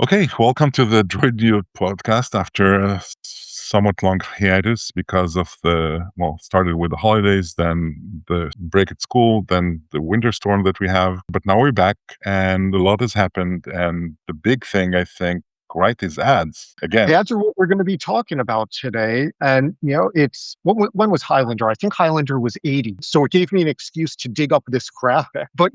Okay, welcome to the Droid New podcast after a somewhat long hiatus because of started with the holidays, then the break at school, then the winter storm that we have. But now we're back and a lot has happened. And the big thing, I think, right, is ads again. Ads are what we're going to be talking about today. And, it's when was Highlander? I think Highlander was 80. So it gave me an excuse to dig up this graphic. But,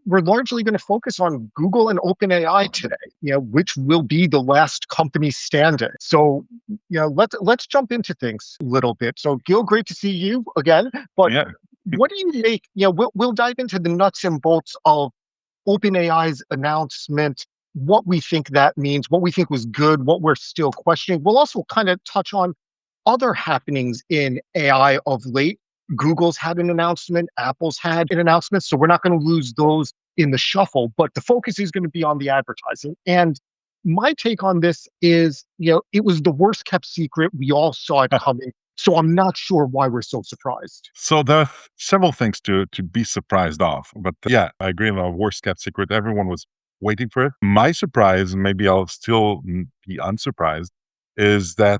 we're largely going to focus on Google and OpenAI today, which will be the last company standing. So, let's jump into things a little bit. So, Gil, great to see you again. But Yeah. what do you make? We'll dive into the nuts and bolts of OpenAI's announcement, what we think that means, what we think was good, what we're still questioning. We'll also kind of touch on other happenings in AI of late. Google's had an announcement, Apple's had an announcement, so we're not going to lose those in the shuffle, but the focus is going to be on the advertising. And my take on this is, it was the worst kept secret. We all saw it coming. So I'm not sure why we're so surprised. So there are several things to be surprised of. But yeah, I agree on the worst kept secret. Everyone was waiting for it. My surprise, maybe I'll still be unsurprised, is that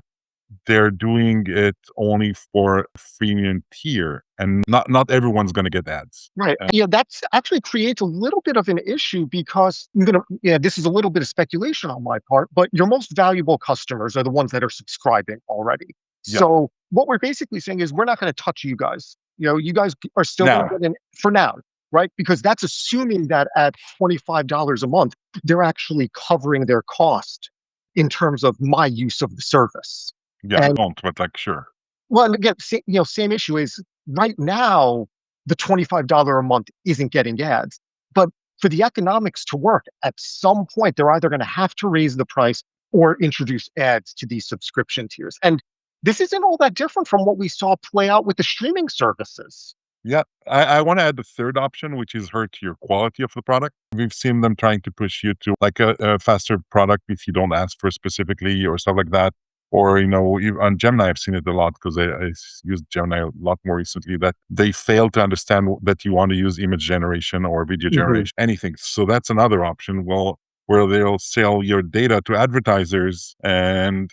they're doing it only for freemium tier and not everyone's going to get ads. Right. Yeah, that's actually creates a little bit of an issue because this is a little bit of speculation on my part, but your most valuable customers are the ones that are subscribing already. Yeah. So what we're basically saying is we're not going to touch you guys. You guys are still going to get in for now, right? Because that's assuming that at $25 a month, they're actually covering their cost in terms of my use of the service. Yeah, I And don't, but like, sure. well, and again, same issue is right now, the $25 a month isn't getting ads. But for the economics to work, at some point, they're either going to have to raise the price or introduce ads to these subscription tiers. And this isn't all that different from what we saw play out with the streaming services. Yeah, I want to add the third option, which is hurt your quality of the product. We've seen them trying to push you to like a faster product if you don't ask for specifically or stuff like that. Or, on Gemini, I've seen it a lot because I used Gemini a lot more recently, that they fail to understand that you want to use image generation or video generation, anything. So that's another option. Well, where they'll sell your data to advertisers and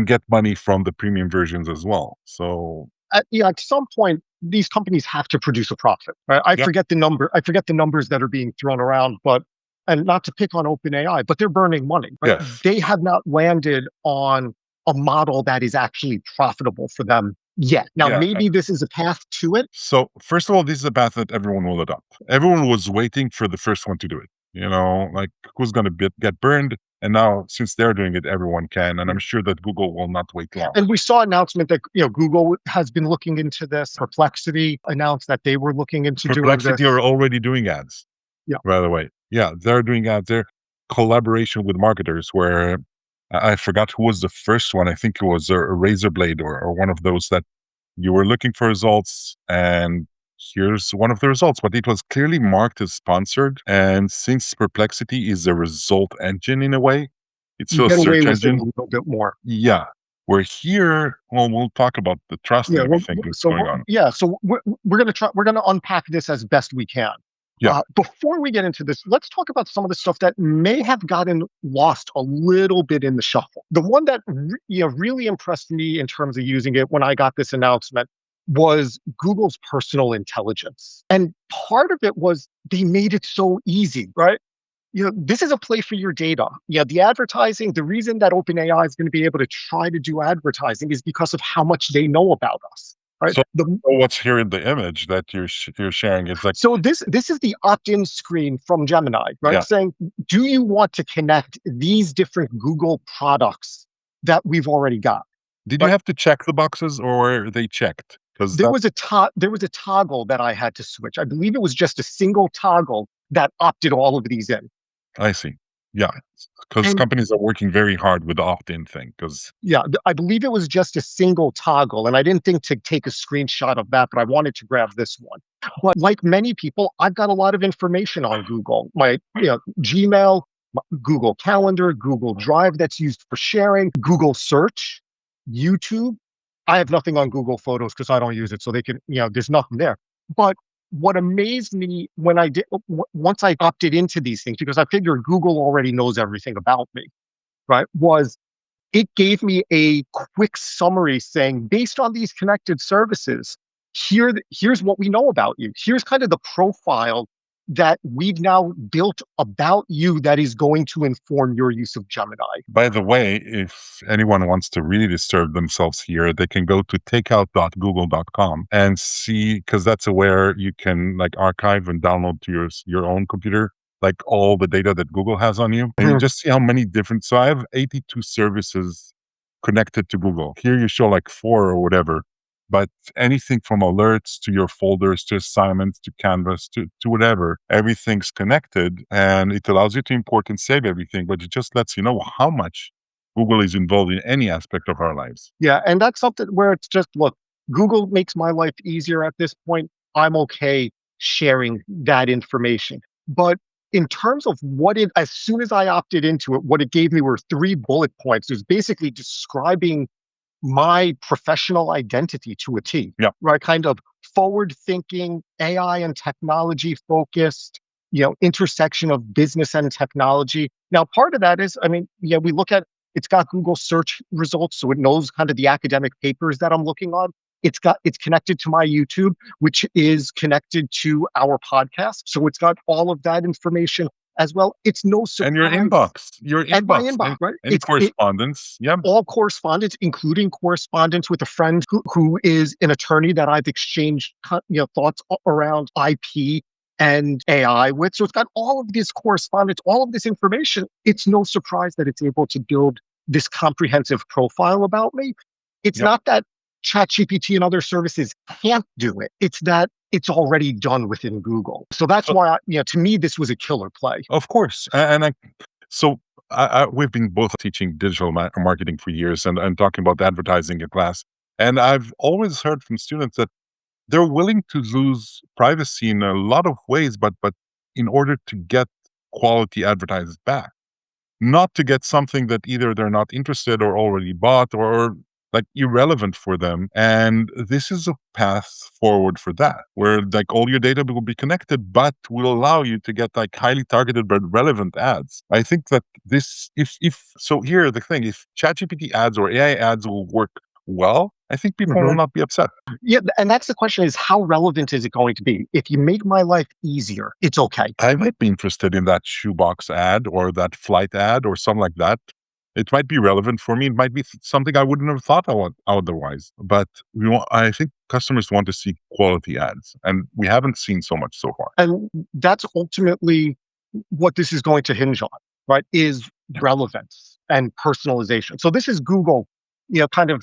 get money from the premium versions as well. So At some point, these companies have to produce a profit. Right? I Yep. forget the number. I forget the numbers that are being thrown around, and not to pick on OpenAI, but they're burning money. Right? Yes. They have not landed on a model that is actually profitable for them yet. Now, Yeah. maybe this is a path to it. So first of all, this is a path that everyone will adopt. Everyone was waiting for the first one to do it. Like who's going to get burned? And now, since they're doing it, everyone can. And I'm sure that Google will not wait long. And we saw an announcement that Google has been looking into this. Perplexity announced that they were looking into doing Perplexity this. are already doing ads. Yeah. By the way, yeah, they're doing ads. They're collaboration with marketers. Where I forgot who was the first one. I think it was a Razor Blade or one of those that you were looking for results, and here's one of the results. But it was clearly marked as sponsored. And since Perplexity is a result engine in a way, it's still a Get away search with it engine. a little bit more. Yeah. We're here. Well, we'll talk about the trust and everything that's going on. Yeah, so we're going to try. We're going to unpack this as best we can. Yeah. Before we get into this, let's talk about some of the stuff that may have gotten lost a little bit in the shuffle. The one that really impressed me in terms of using it when I got this announcement was Google's personal intelligence. And part of it was they made it so easy, right? This is a play for your data. Yeah, the advertising, the reason that OpenAI is going to be able to try to do advertising is because of how much they know about us. Right. So what's here in the image that you're sharing? It's like, so this is the opt-in screen from Gemini, right? Yeah. Saying, do you want to connect these different Google products that we've already got? did you have to check the boxes or were they checked? Because There was a toggle that I had to switch. I believe it was just a single toggle that opted all of these in. I see. Yeah, because And- companies are working very hard with the opt-in thing. Because Yeah, I believe it was just a single toggle, and I didn't think to take a screenshot of that, but I wanted to grab this one. But like many people, I've got a lot of information on Google. My Gmail, Google Calendar, Google Drive that's used for sharing, Google Search, YouTube. I have nothing on Google Photos because I don't use it, so they can, there's nothing there. But what amazed me when I did once I opted into these things, because I figured Google already knows everything about me, right? Was it gave me a quick summary saying, based on these connected services, here's what we know about you. Here's kind of the profile that we've now built about you that is going to inform your use of Gemini. By the way, if anyone wants to really disturb themselves here, they can go to takeout.google.com and see, because that's where you can like archive and download to your own computer, like all the data that Google has on you. And you Mhm. just see how many different. So I have 82 services connected to Google. Here you show like four or whatever. But anything from alerts to your folders to assignments to Canvas to whatever, everything's connected and it allows you to import and save everything, but it just lets you know how much Google is involved in any aspect of our lives. Yeah, and that's something where it's just, look, Google makes my life easier at this point. I'm okay sharing that information. But in terms of as soon as I opted into it, what it gave me were three bullet points. It was basically describing my professional identity to a T, Yeah. right? Kind of forward thinking, AI and technology focused, intersection of business and technology. Now, part of that is, I mean, yeah, we look at it's got Google search results, so it knows kind of the academic papers that I'm looking on. It's connected to my YouTube, which is connected to our podcast. So it's got all of that information as well. It's no And surprise. your And my inbox, inbox, right? any correspondence. Yeah. All correspondence, including correspondence with a friend who is an attorney that I've exchanged thoughts around IP and AI with. So it's got all of this correspondence, all of this information. It's no surprise that it's able to build this comprehensive profile about me. It's Yep. not that ChatGPT and other services can't do it. It's that it's already done within Google. So that's So, why, to me, this was a killer play. of course. And so we've been both teaching digital marketing for years and talking about advertising in class. And I've always heard from students that they're willing to lose privacy in a lot of ways, but in order to get quality advertisers back, not to get something that either they're not interested or already bought or like irrelevant for them. And this is a path forward for that, where like all your data will be connected, but will allow you to get like highly targeted but relevant ads. I think that this, if so, here the thing: if ChatGPT ads or AI ads will work well, I think people will Mhm. not be upset. Yeah, and that's the question: is how relevant is it going to be? If you make my life easier, it's okay. I might be interested in that shoebox ad or that flight ad or something like that. It might be relevant for me. It might be something I wouldn't have thought about otherwise. But I think customers want to see quality ads, and we haven't seen so much so far. And that's ultimately what this is going to hinge on, right? Is Yeah. relevance and personalization. So this is Google, kind of,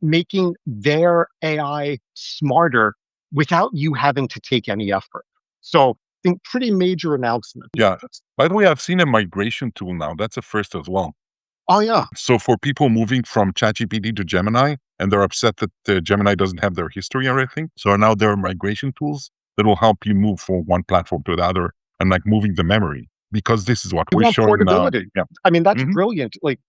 making their AI smarter without you having to take any effort. So I think pretty major announcement. Yeah. By the way, I've seen a migration tool now. That's a first as well. Oh yeah, So for people moving from ChatGPT to Gemini, and they're upset that Gemini doesn't have their history or anything, so now there are migration tools that will help you move from one platform to the other and like moving the memory because this is what they we're want showing now. portability. Yeah. I mean, that's Mhm. brilliant. Like,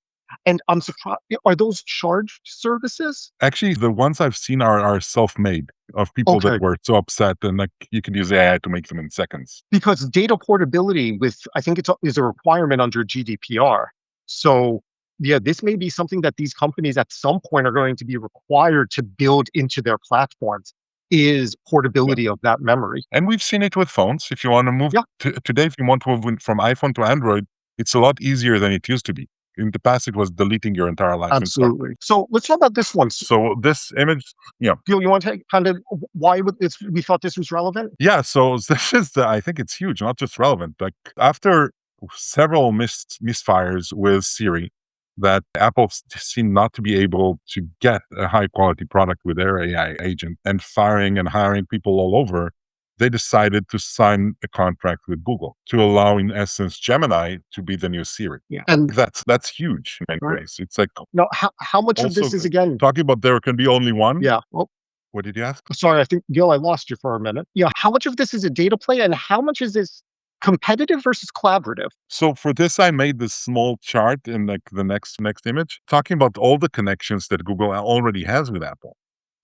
and I'm surprised. Are those charged services? Actually, the ones I've seen are self-made of people that Okay. were so upset, and like you can use AI to make them in seconds. Because data portability I think is a requirement under GDPR. So, yeah, this may be something that these companies at some point are going to be required to build into their platforms is Yeah. portability of that memory. And we've seen it with phones. If you want to move Yeah, today, if you want to move from iPhone to Android, it's a lot easier than it used to be. In the past, it was deleting your entire life and start. absolutely. So let's talk about this one. So this image, yeah, You want to take kind of why would this we thought this was relevant? yeah. So this is I think it's huge, not just relevant. Like after several misfires with Siri, that Apple seemed not to be able to get a high quality product with their AI agent, and firing and hiring people all over, they decided to sign a contract with Google to allow, in essence, Gemini to be the new Siri. Yeah. And That's huge in many right ways. It's like now, how much of also this is again? talking about there can be only one. Yeah. Well, What did you ask? sorry, I think Gil, I lost you for a minute. Yeah. How much of this is a data play, and how much is this competitive versus collaborative? So for this, I made this small chart in like the next image, talking about all the connections that Google already has with Apple.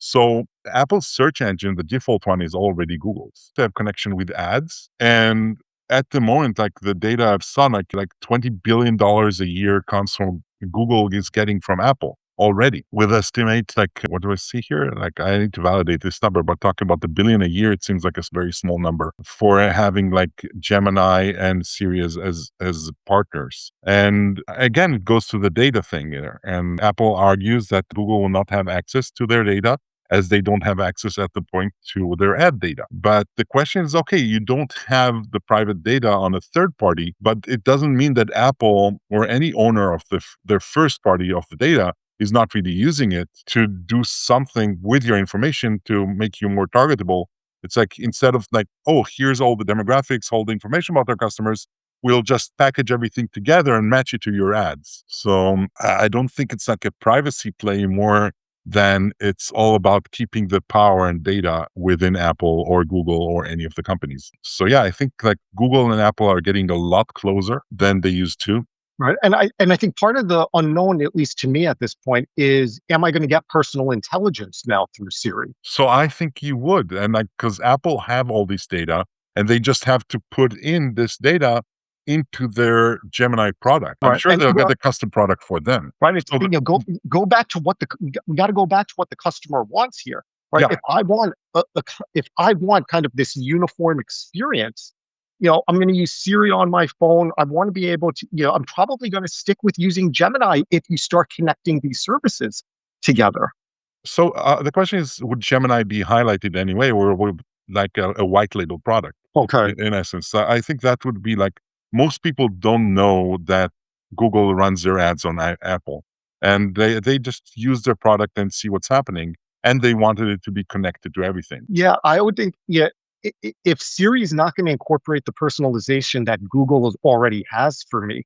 So Apple's search engine, the default one is already Google's. They have connection with ads. And at the moment, like the data I've seen, like $20 billion a year comes from Google is getting from Apple already. With estimate, like what do I see here? Like I need to validate this number, but talking about the billion a year, it seems like a very small number for having like Gemini and Siri as partners. And again, it goes to the data thing here. And Apple argues that Google will not have access to their data as they don't have access at the point to their ad data. But the question is, okay, you don't have the private data on a third party, but it doesn't mean that Apple or any owner of their first party of the data is not really using it to do something with your information to make you more targetable. It's like instead of like, oh, here's all the demographics, all the information about our customers, we'll just package everything together and match it to your ads. So I don't think it's like a privacy play more than it's all about keeping the power and data within Apple or Google or any of the companies. So yeah, I think like Google and Apple are getting a lot closer than they used to. Right. And I think part of the unknown, at least to me at this point, is am I going to get personal intelligence now through Siri? So I think you would. And like, because Apple have all this data and they just have to put in this data into their Gemini product. I'm Right. sure And they'll get a custom product for them. right, it's So go back to what we got to go back to what the customer wants here. Right. yeah, If I want kind of this uniform experience, I'm going to use Siri on my phone. I want to be able to, I'm probably going to stick with using Gemini if you start connecting these services together. so the question is, would Gemini be highlighted anyway, or would like a white label product Okay. in essence? I think that would be like most people don't know that Google runs their ads on Apple, and they just use their product and see what's happening, and they wanted it to be connected to everything. Yeah, I would think, yeah, if Siri is not going to incorporate the personalization that already has for me,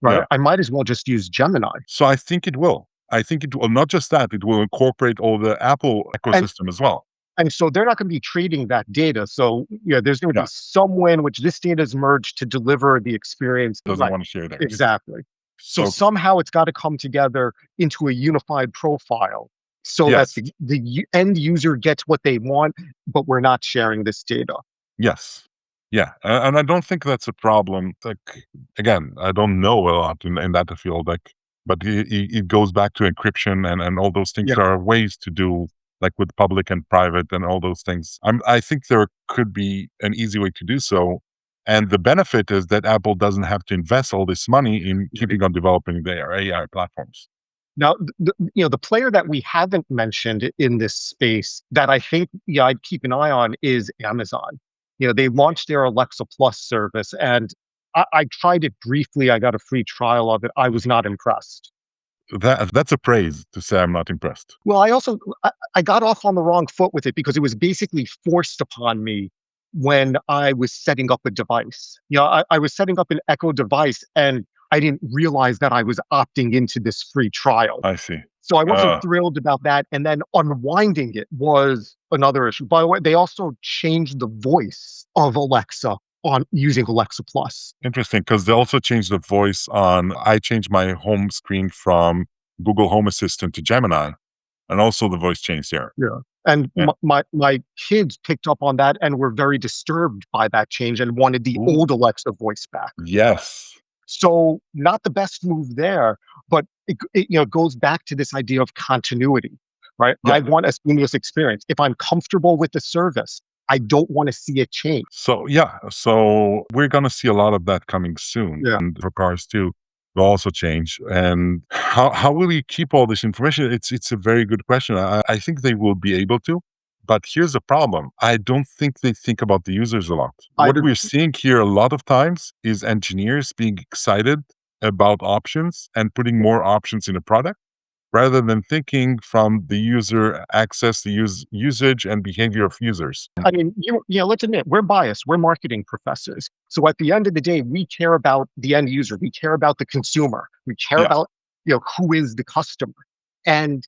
right, Yeah. I might as well just use Gemini. So I think it will. I think it will not just that, it will incorporate all the Apple And ecosystem as well. and so they're not going to be trading that data. So yeah, there's going to be Yeah. some way in which this data is merged to deliver the experience. Doesn't Right. want to share theirs. Exactly. So So somehow it's got to come together into a unified profile so that yes. the end user gets what they want, but we're not sharing this data. Yes. Yeah, and I don't think that's a problem. Like again, I don't know a lot in that field. Like, but it goes back to encryption and all those things. Yeah. There are ways to do like with public and private and all those things. I think there could be an easy way to do so. And the benefit is that Apple doesn't have to invest all this money in keeping on developing their AI platforms. Now, the player that we haven't mentioned in this space that I think, yeah, I'd keep an eye on is Amazon. They launched their Alexa Plus service, and I tried it briefly. I got a free trial of it. I was not impressed. That's a praise to say I'm not impressed. Well, I got off on the wrong foot with it because it was basically forced upon me when I was setting up a device. I was setting up an Echo device, and I didn't realize that I was opting into this free trial. I see. So I wasn't thrilled about that. And then unwinding it was another issue. By the way, they also changed the voice of Alexa on using Alexa Plus. Interesting, because they also changed the voice on I changed my home screen from Google Home Assistant to Gemini, and also the voice changed here. Yeah. And Yeah. my kids picked up on that and were very disturbed by that change and wanted the Ooh, old Alexa voice back. yes. So not the best move there, but it goes back to this idea of continuity, right? Yeah. I want a seamless experience. If I'm comfortable with the service, I don't want to see it change. So yeah, so we're gonna see a lot of that coming soon, Yeah. and for cars too, will also change. And how will you keep all this information? It's a very good question. I think they will be able to, but here's the problem. I don't think they think about the users a lot. I What we're seeing here a lot of times is engineers being excited about options and putting more options in a product rather than thinking from the user access, the usage and behavior of users. I mean, let's admit we're biased. We're marketing professors. So at the end of the day, we care about the end user. We care about the consumer. We care Yeah. about, who is the customer. And,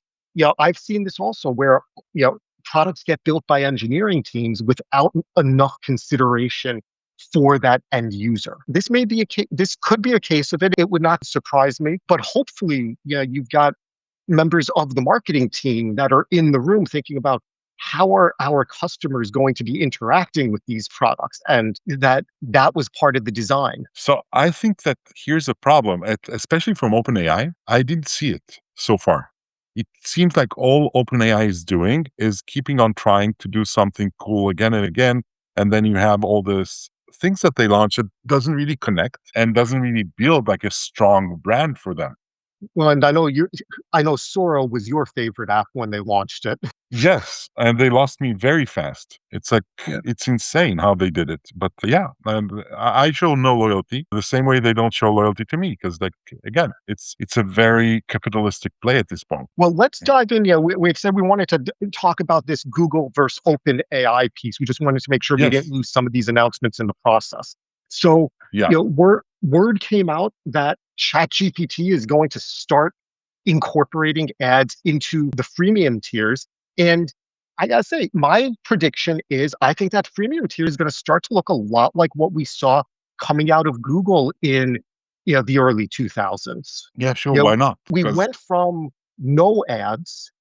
I've seen this also where, products get built by engineering teams without enough consideration for that end user. This could be a case of it. It would not surprise me, but hopefully, you've got members of the marketing team that are in the room thinking about how are our customers going to be interacting with these products, and that was part of the design. So I think that here's a problem, especially from OpenAI. I didn't see it so far. It seems like all OpenAI is doing is keeping on trying to do something cool again and again. And then you have all this things that they launch that doesn't really connect and doesn't really build like a strong brand for them. Well, and I know Sora was your favorite app when they launched it. Yes, and they lost me very fast. It's like Yeah. it's insane how they did it. But yeah, and I show no loyalty the same way they don't show loyalty to me because, like, again, it's a very capitalistic play at this point. Well, let's dive in. Yeah, we've said we wanted to talk about this Google versus Open AI piece. We just wanted to make sure we didn't Yes, lose some of these announcements in the process. So, yeah, word came out that ChatGPT is going to start incorporating ads into the freemium tiers. And I gotta say, my prediction is I think that freemium tier is going to start to look a lot like what we saw coming out of Google in the early 2000s. yeah, sure. You know, Why not? we Because went from no ads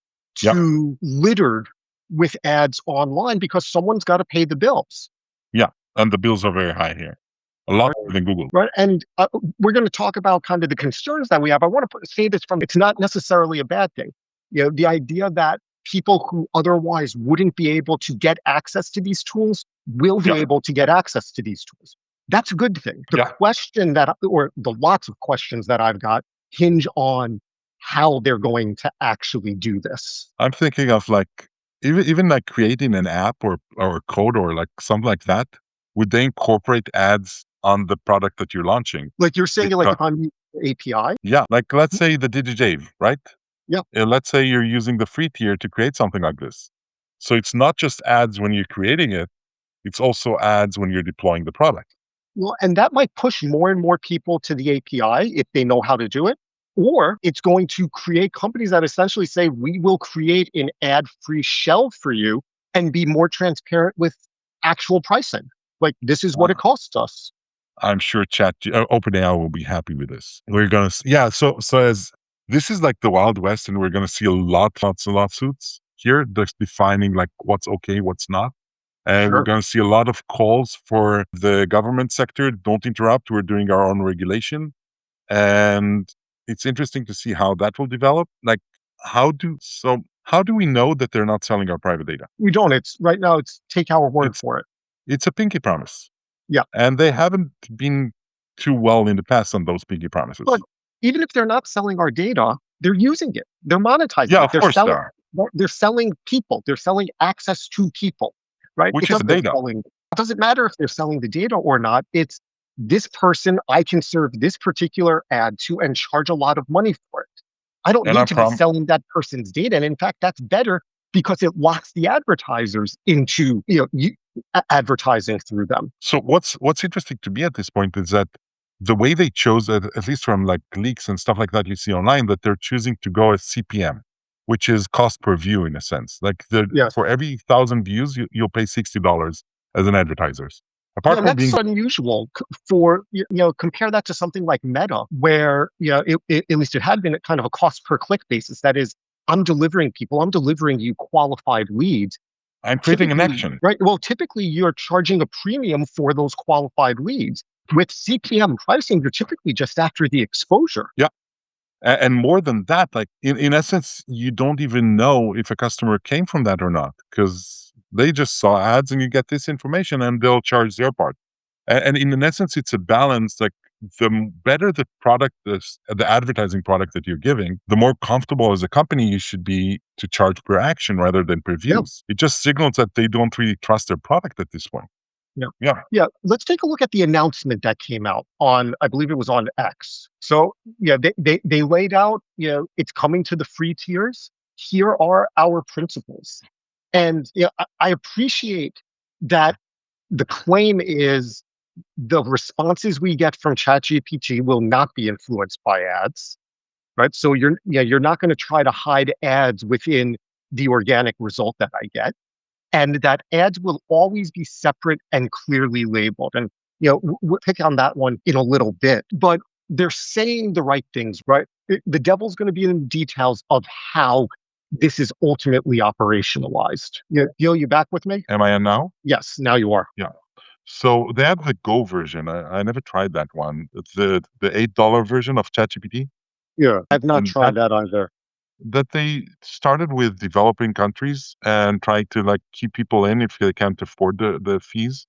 yeah, to littered with ads online because someone's got to pay the bills. yeah, and the bills are very high here, a lot Right. higher than Google. Right. And we're going to talk about kind of the concerns that we have. I want to say this from it's not necessarily a bad thing. The idea that people who otherwise wouldn't be able to get access to these tools will be Yeah, able to get access to these tools. That's a good thing. The yeah. question that, or the lots of questions that I've got hinge on how they're going to actually do this. I'm thinking of like even like creating an app or code or like something like that. Would they incorporate ads on the product that you're launching? Like you're saying, like Because if I'm using the API, yeah, like let's say the DigiJave, right? yeah. Let's say you're using the free tier to create something like this. So it's not just ads when you're creating it, it's also ads when you're deploying the product. Well, and that might push more and more people to the API if they know how to do it. Or it's going to create companies that essentially say, we will create an ad free shell for you and be more transparent with actual pricing. Like, this is what it Uh, costs us. I'm sure OpenAI will be happy with this. We're gonna yeah. So as this is like the Wild West, and we're gonna see lots of lawsuits here, that's defining like what's okay, what's not. And we're Sure. going to see a lot of calls for the government sector. Don't interrupt. We're doing our own regulation. And it's interesting to see how that will develop. Like, how do we know that they're not selling our private data? We don't. It's right now, it's take our word It's for it. it's a pinky promise. Yeah. And they haven't been too well in the past on those pinky But promises. even if they're not selling our data, they're using it. They're monetizing Yeah, it. of course they are, They're selling people. They're selling access to people, right? which is the data. It doesn't matter if they're selling the data or not. It's this person I can serve this particular ad to and charge a lot of money for it. I don't And I need to be prom selling that person's data. And in fact, that's better because it locks the advertisers into advertising through them. So what's interesting to me at this point is that the way they chose it, at least from like leaks and stuff like that you see online, that they're choosing to go as CPM, which is cost per view in a sense. Like Yes. for every 1,000 views, you'll pay $60 as an advertiser. Yeah, Apart and from that's being unusual for compare that to something like Meta, where at least it had been at kind of a cost per click basis. That is, I'm delivering you qualified leads. I'm creating an Typically, action. right? Well, typically you're charging a premium for those qualified leads. With CPM pricing, you're typically just after the exposure. Yeah. And more than that, like in essence, you don't even know if a customer came from that or not because they just saw ads and you get this information and they'll charge their part. And in essence, it's a balance. Like better the product, the advertising product that you're giving, the more comfortable as a company you should be to charge per action rather than per Yeah. views. It just signals that they don't really trust their product at this point. Yeah. Yeah. Yeah. Let's take a look at the announcement that came out on, I believe it was on X. So yeah, they laid out, it's coming to the free tiers. Here are our principles. And I appreciate that the claim is the responses we get from ChatGPT will not be influenced by ads, right? So you're not going to try to hide ads within the organic result that I get, and that ads will always be separate and clearly labeled. And we'll pick on that one in a little bit. But they're saying the right things, right? The devil's going to be in the details of how this is ultimately operationalized. Gil, you back with me? Am I in now? Yes, now you are. Yeah. So they have the Go version. I never tried that one. It's the $8 version of ChatGPT, Yeah, I've not and that tried that either. that they started with developing countries and try to like keep people in if they can't afford the fees.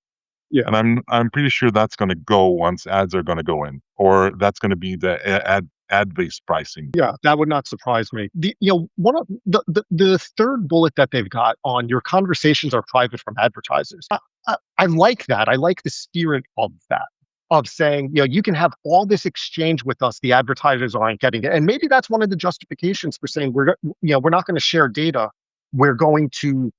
Yeah. And I'm pretty sure that's going to go once ads are going to go in, or that's going to be the ad based pricing. Yeah, that would not surprise me. One of the third bullet that they've got on your conversations are private from advertisers. I like that. I like the spirit of that, of saying, you can have all this exchange with us. The advertisers aren't getting it, and maybe that's one of the justifications for saying we're not going to share data. We're going to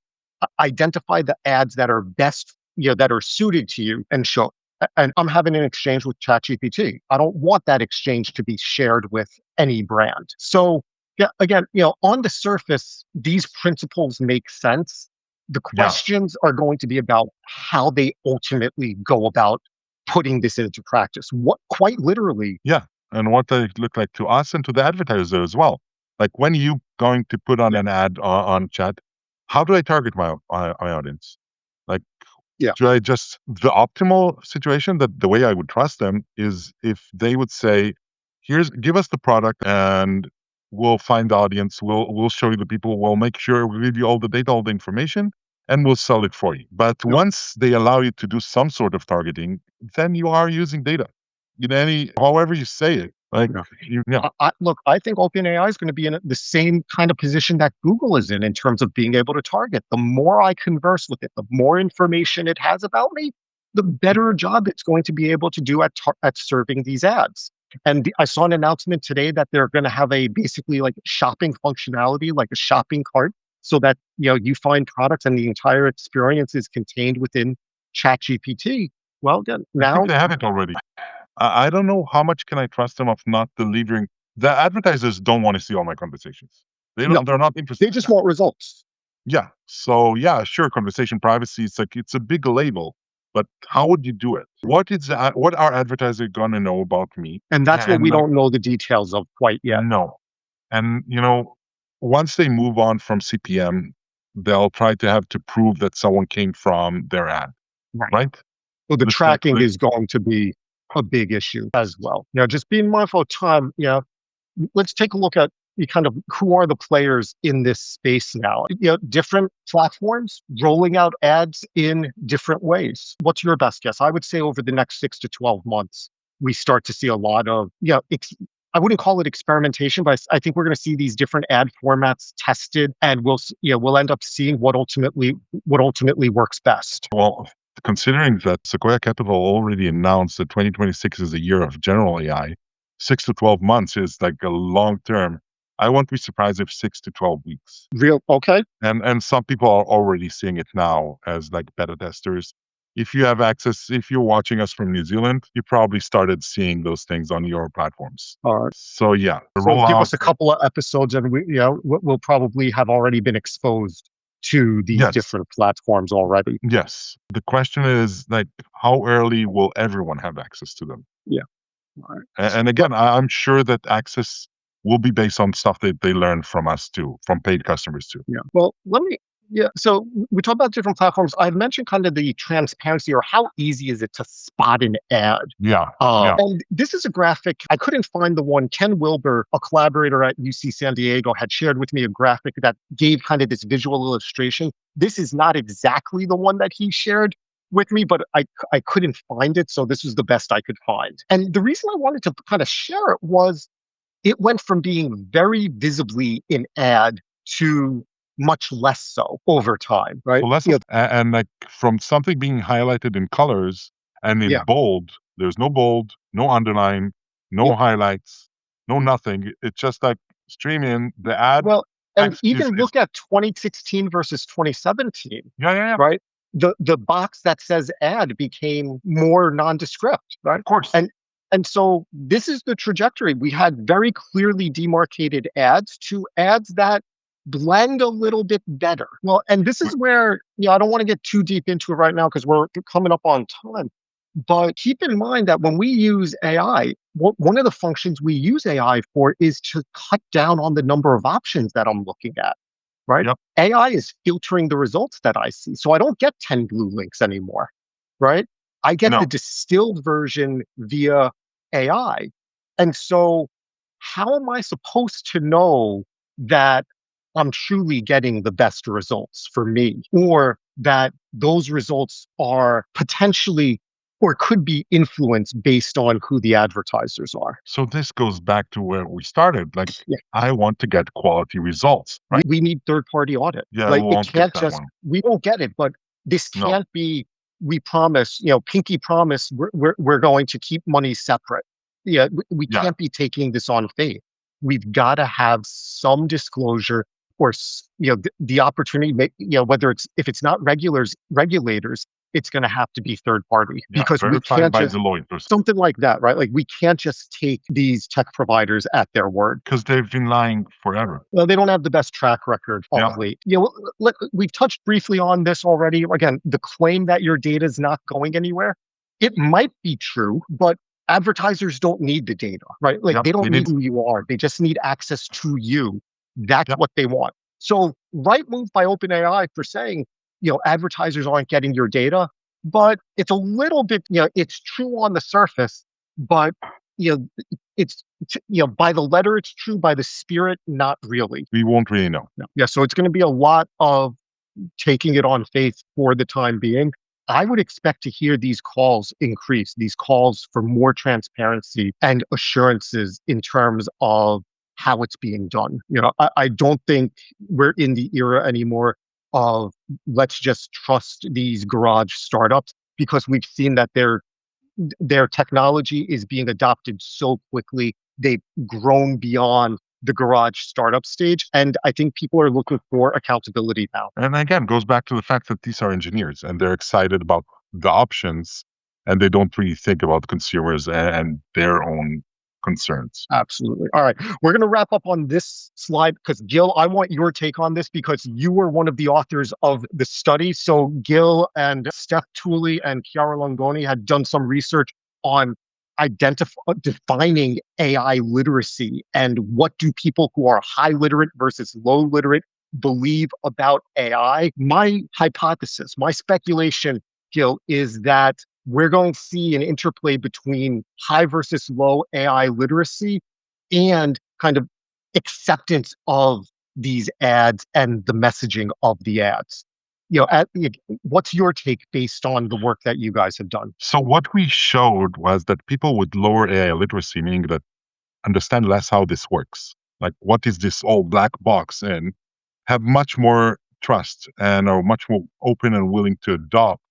identify the ads that are best, that are suited to you and show. And I'm having an exchange with ChatGPT. I don't want that exchange to be shared with any brand. So, yeah, again, on the surface, these principles make sense. The Yeah, questions are going to be about how they ultimately go about putting this into practice. What quite literally, yeah, and what they look like to us and to the advertiser as well. Like when you going to put on yeah, an ad on chat, how do I target my audience? Like, yeah, should I just the optimal situation that the way I would trust them is if they would say, "Here's give us the product and we'll find the audience. We'll show you the people. We'll make sure we give you all the data, all the information, and we'll sell it for you." But no, once they allow you to do some sort of targeting, then you are using data. Any however you say it, like yeah. yeah, Look, I think OpenAI is going to be in the same kind of position that Google is in terms of being able to target. The more I converse with it, the more information it has about me, the better job it's going to be able to do at serving these ads. And I saw an announcement today that they're going to have a basically like shopping functionality, like a shopping cart, so that you find products and the entire experience is contained within ChatGPT. Well, again, I think now, they have it already. I don't know how much can I trust them of not delivering. The advertisers don't want to see all my conversations. They no, don't. They're not they interested in just that. want results. Yeah. So yeah, sure, conversation privacy. It's like it's a big label, but how would you do it? What are advertisers gonna know about me? And that's what And we like don't know the details of quite yet. no. And once they move on from CPM, they'll try to have to prove that someone came from their ad, Right. right? So the This that tracking is going to be a big issue as well. Just being mindful of time. Let's take a look at kind of who are the players in this space now. Different platforms rolling out ads in different ways. What's your best guess? I would say over the next 6 to 12 months, we start to see a lot of, I wouldn't call it experimentation, but I think we're going to see these different ad formats tested, and we'll end up seeing what ultimately works best. well, considering that Sequoia Capital already announced that 2026 is a year of general AI, 6 to 12 months is like a long term. I won't be surprised if 6 to 12 weeks. Real okay. And some people are already seeing it now as like beta testers. If you have access, if you're watching us from New Zealand, you probably started seeing those things on your platforms. All right. So yeah, the So give rollout, us a couple of episodes, and we'll probably have already been exposed to these yes, different platforms already. yes. The question is like, how early will everyone have access to them? Yeah. All right. And Well, again, I'm sure that access will be based on stuff that they learn from us too, from paid customers too. yeah. Well, let me. Yeah. So we talk about different platforms. I mentioned kind of the transparency, or how easy is it to spot an ad. Yeah, yeah. And this is a graphic. I couldn't find the one. Ken Wilber, a collaborator at UC San Diego, had shared with me a graphic that gave kind of this visual illustration. This is not exactly the one that he shared with me, but I couldn't find it. So this was the best I could find. And the reason I wanted to kind of share it was it went from being very visibly an ad to much less so over time, right? Well, and like from something being highlighted in colors and in Yeah, bold, there's no bold, no underline, yeah. no highlights, no nothing. It's just like stream in the ad Well, and text even is look at 2016 versus 2017, yeah, yeah, yeah. right? The box that says ad became more nondescript, right? Of course. And so this is the trajectory. We had very clearly demarcated ads to ads that blend a little bit better. Well, and this is where, I don't want to get too deep into it right now because we're coming up on time. But keep in mind that when we use AI, one of the functions we use AI for is to cut down on the number of options that I'm looking at, right? Yep. AI is filtering the results that I see. So I don't get 10 blue links anymore, right? I get the No. distilled version via AI. And so, how am I supposed to know that I'm truly getting the best results for me, or that those results are potentially or could be influenced based on who the advertisers are? So this goes back to where we started. Like, Yeah. I want to get quality results, right? We need third party audit. Yeah, we Like it won't get can't that just, one. we won't get it, but this No. can't be, we promise, pinky promise, we're going to keep money separate. Yeah, we Yeah. can't be taking this on faith. We've got to have some disclosure or, the opportunity, whether it's, if it's not regulators, it's going to have to be third party Yeah. because we Verified can't by just, Deloitte or something like that, right? Like we can't just take these tech providers at their word. because they've been lying forever. Well, they don't have the best track record of Yeah. late. We've touched briefly on this already. Again, the claim that your data is not going anywhere, it might be true, but advertisers don't need the data, right? Like Yep. they They don't need need. who you are. They just need access to you. That's Yep. what they want. So, right move by OpenAI for saying, advertisers aren't getting your data, but it's a little bit, it's true on the surface, but you know, it's by the letter, it's true. By the spirit, not really. We won't really know. No. Yeah. So it's going to be a lot of taking it on faith for the time being. I would expect to hear these calls increase, these calls for more transparency and assurances in terms of how it's being done. I don't think we're in the era anymore of let's just trust these garage startups because we've seen that their technology is being adopted so quickly. They've grown beyond the garage startup stage. And I think people are looking for accountability now. And again, goes back to the fact that these are engineers and they're excited about the options and they don't really think about consumers and their own concerns. Absolutely. All right. We're going to wrap up on this slide because, Gil, I want your take on this because you were one of the authors of the study. So, Gil and Steph Tooley and Chiara Longoni had done some research on defining AI literacy and what do people who are high literate versus low literate believe about AI. My hypothesis, my speculation, Gil, is that we're going to see an interplay between high versus low AI literacy and kind of acceptance of these ads and the messaging of the ads. What's your take based on the work that you guys have done? So what we showed was that people with lower AI literacy, meaning that understand less how this works, like what is this all black box, and have much more trust and are much more open and willing to adopt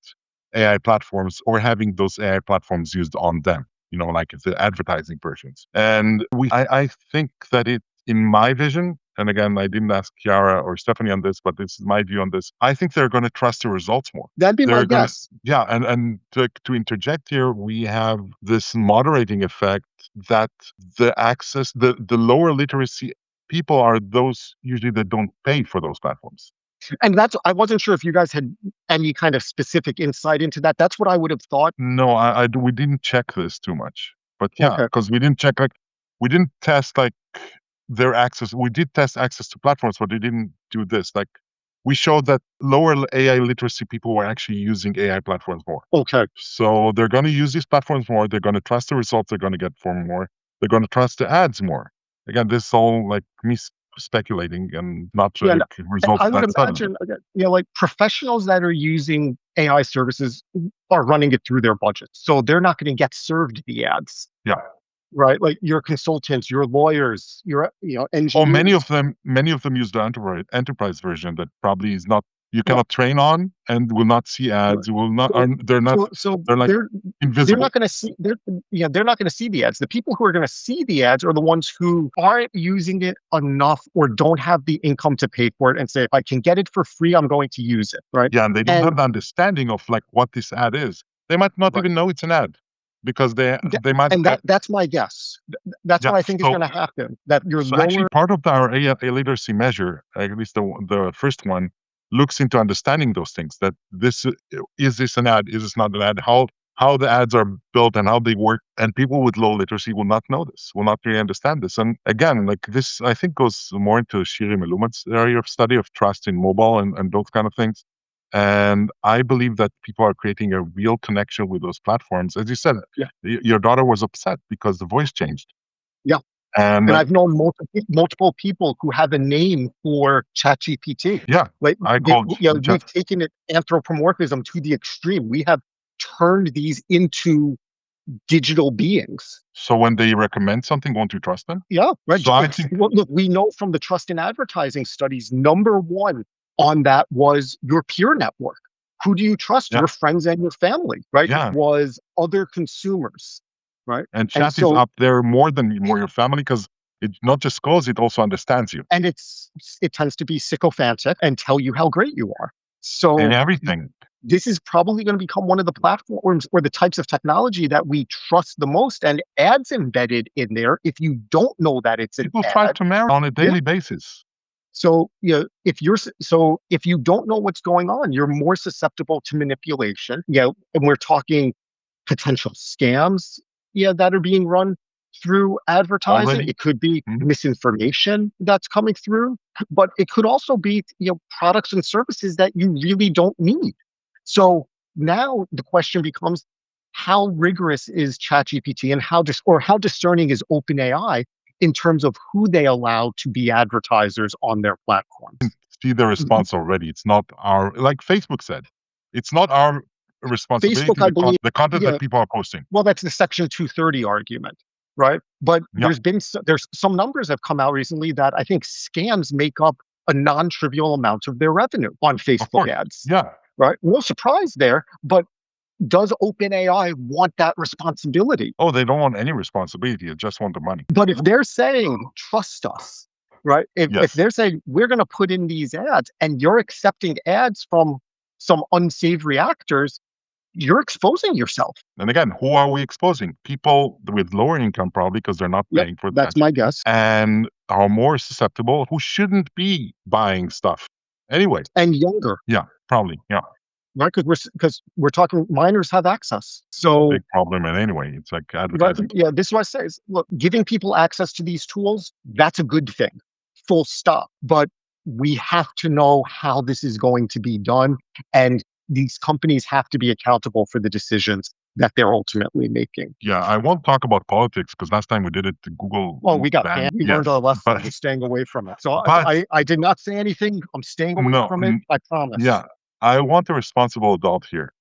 AI platforms or having those AI platforms used on them, like the advertising versions. And I think that in my vision, and again, I didn't ask Chiara or Stephanie on this, but this is my view on this. I think they're going to trust the results more. That'd be my They're going to, guess. yeah. And to interject here, we have this moderating effect that the lower literacy people are those usually that don't pay for those platforms. And I wasn't sure if you guys had any kind of specific insight into that. That's what I would have thought. No, we didn't check this too much, but yeah, Okay. because we didn't check we didn't test their access. We did test access to platforms, but we didn't do this. Like we showed that lower AI literacy people were actually using AI platforms more. Okay. So they're going to use these platforms more. They're going to trust the results they're going to get from more. They're going to trust the ads more. Again, this is all like me speculating and not Yeah, like and results I would that suddenly. imagine, again, like professionals that are using AI services are running it through their budgets. So they're not going to get served the ads, Yeah. right? Like your consultants, your lawyers, your, Oh, engineers. many of them use the enterprise version that probably is not you Right, cannot train on and will not see right. ads. Will not So, are they're not so they're like they're invisible. not going to see they're not going to see the ads. The people who are going to see the ads are the ones who aren't using it enough or don't have the income to pay for it and say, if I can get it for free, I'm going to use it. Right. Yeah, and they don't And have the understanding of like what this ad is. They might not right. even know it's an ad because Th- they might and that's my guess. That's yeah. what I think is going to happen. That your So actually, lower, part of our AI literacy measure, at least the first one, looks into understanding those things. That is this an ad? Is this not an ad? how the ads are built and how they work. And people with low literacy will not know this, will not really understand this. And again, like this, I think goes more into Siri Malumat's area of study of trust in mobile and those kind of things. And I believe that people are creating a real connection with those platforms. As you said, Yeah. your daughter was upset because the voice changed. Yeah. And And like, I've known multiple people who have a name for ChatGPT. yeah, Like, I called, we've taken it anthropomorphism to the extreme. We have turned these into digital beings. so when they recommend something, won't you trust them? Yeah, right. So I think, Well, look, we know from the trust in advertising studies, number one on that was your peer network. Who do you trust? yeah, Your friends and your family, right? yeah. Was other consumers, right? And And chat is so up there more your family because it not just calls, it also understands you and it tends to be sycophantic and tell you how great you are. and So everything. this is probably going to become one of the platforms or the types of technology that we trust the most, and ads embedded in there. If you don't know that it's an People try ad, to marry on a yeah. daily basis. So if you don't know what's going on, you're more susceptible to manipulation. And we're talking potential scams, that are being run through advertising. Already. It could be Mhm. misinformation that's coming through, but it could also be, products and services that you really don't need. So now the question becomes, how rigorous is ChatGPT and how discerning is OpenAI in terms of who they allow to be advertisers on their platforms? See the Mhm. response already. It's not our, like Facebook said, it's not our Facebook, responsibility, I believe, the content yeah, that people are posting. well, that's the Section 230 argument, right? But Yeah, there's some numbers have come out recently that I think scams make up a non-trivial amount of their revenue on of Facebook course. ads, Yeah. right? No surprise there, but does OpenAI want that responsibility? Oh, they don't want any responsibility. They just want the money. But if they're saying, trust us, right? If Yes. they're saying, we're going to put in these ads and you're accepting ads from some unsavory actors, you're exposing yourself. And again, who are we exposing? People with lower income, probably because they're not Yep. paying for That's that, my guess. and are more susceptible, who shouldn't be buying stuff anyway. And younger, Yeah, probably. Yeah, right? Because we're talking minors have access. So, big problem. And anyway, it's like right, advertising. yeah, this is what I say is, look, giving people access to these tools, that's a good thing, full stop. But we have to know how this is going to be done. And these companies have to be accountable for the decisions that they're ultimately making. Yeah, I won't talk about politics because last time we did it, Google Oh, we got banned. banned. We learned Yes, our lesson. but We're staying away from it. So but I did not say anything. I'm staying away no, from it. I promise. yeah, I want a responsible adult here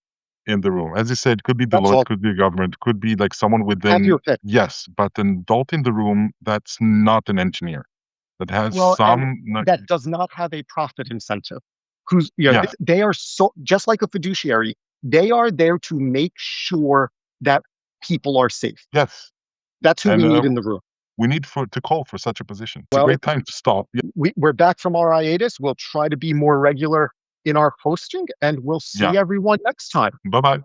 in the room. As you said, could be That's Deloitte, all. could be government, could be like someone Have within. your pick. Yes, but an adult in the room that's not an engineer, that has Well, and some. that does not have a profit incentive. Yeah, They are so just like a fiduciary. They are there to make sure that people are safe. yes, That's who and we need in the room. we need to call for such a position. It's a Well, great time to stop. Yeah, we're back from our hiatus. We'll try to be more regular in our posting, and we'll yeah. see everyone next time. Bye bye.